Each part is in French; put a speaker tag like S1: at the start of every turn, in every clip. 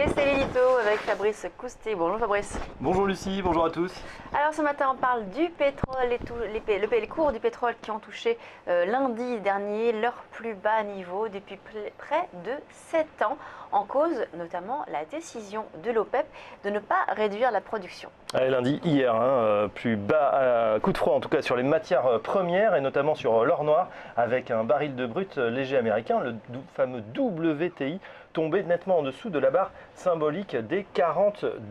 S1: Et c'est l'édito avec Fabrice Coustet. Bonjour Fabrice.
S2: Bonjour Lucie, bonjour à tous.
S1: Alors ce matin on parle du pétrole et les cours du pétrole qui ont touché lundi dernier leur plus bas niveau depuis près de 7 ans, en cause notamment la décision de l'OPEP de ne pas réduire la production.
S2: Allez, lundi, hier, plus bas, coup de froid en tout cas sur les matières premières et notamment sur l'or noir avec un baril de brut léger américain, le fameux WTI, tombé nettement en dessous de la barre symbolique des 40 $.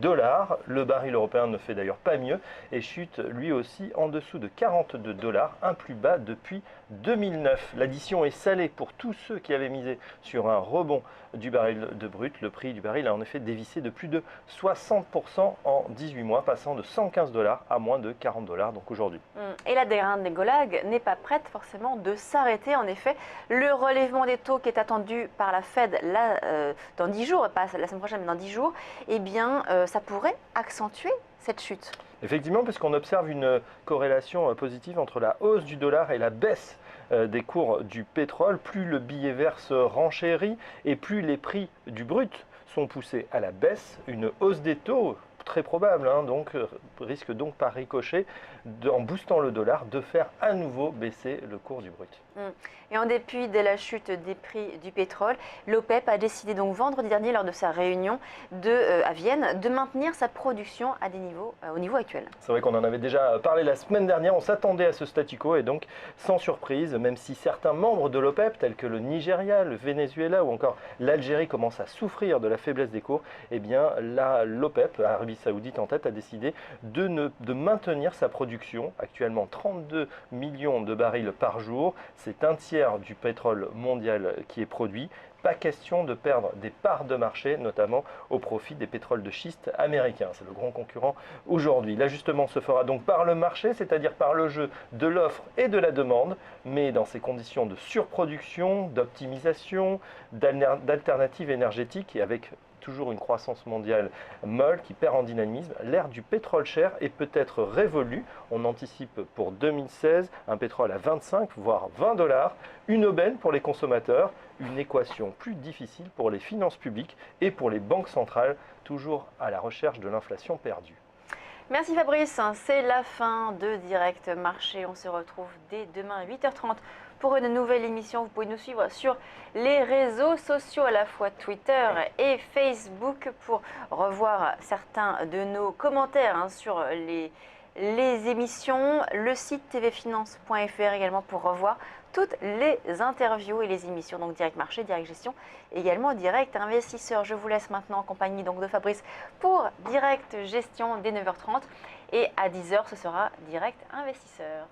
S2: Le baril européen ne fait d'ailleurs pas mieux et chute lui aussi en dessous de 42 $, un plus bas depuis 2009. L'addition est salée pour tous ceux qui avaient misé sur un rebond du baril de brut. Le prix du baril a en effet dévissé de plus de 60% en 18 mois, passant de 115 $ à moins de 40 $ donc aujourd'hui.
S1: Et la dégringolade n'est pas prête forcément de s'arrêter. En effet, le relèvement des taux qui est attendu par la Fed là, dans 10 jours, pas la semaine prochaine mais dans 10 jours, eh bien ça pourrait accentuer cette chute.
S2: Effectivement, puisqu'on observe une corrélation positive entre la hausse du dollar et la baisse des cours du pétrole. Plus le billet vert se renchérit et plus les prix du brut sont poussés à la baisse. Une hausse des taux très probable, risque donc par ricochet, en boostant le dollar, de faire à nouveau baisser le cours du brut.
S1: Et en dépit de la chute des prix du pétrole, l'OPEP a décidé donc vendredi dernier lors de sa réunion à Vienne de maintenir sa production à au niveau actuel.
S2: C'est vrai qu'on en avait déjà parlé la semaine dernière, on s'attendait à ce statu quo et donc sans surprise, même si certains membres de l'OPEP tels que le Nigeria, le Venezuela ou encore l'Algérie commencent à souffrir de la faiblesse des cours, eh bien l'OPEP, Arabie Saoudite en tête, a décidé de maintenir sa production, actuellement 32 millions de barils par jour. C'est un tiers du pétrole mondial qui est produit. Pas question de perdre des parts de marché, notamment au profit des pétroles de schiste américains. C'est le grand concurrent aujourd'hui. L'ajustement se fera donc par le marché, c'est-à-dire par le jeu de l'offre et de la demande, mais dans ces conditions de surproduction, d'optimisation, d'alternatives énergétiques et avec toujours une croissance mondiale molle qui perd en dynamisme. L'ère du pétrole cher est peut-être révolue. On anticipe pour 2016 un pétrole à 25 voire 20 $, une aubaine pour les consommateurs, une équation plus difficile pour les finances publiques et pour les banques centrales, toujours à la recherche de l'inflation perdue.
S1: Merci Fabrice, c'est la fin de Direct Marché. On se retrouve dès demain à 8h30 pour une nouvelle émission. Vous pouvez nous suivre sur les réseaux sociaux, à la fois Twitter et Facebook, pour revoir certains de nos commentaires sur les émissions. Le site tvfinance.fr également pour revoir toutes les interviews et les émissions, donc Direct Marché, Direct Gestion, également Direct Investisseur. Je vous laisse maintenant en compagnie donc de Fabrice pour Direct Gestion dès 9h30 et à 10h ce sera Direct Investisseur.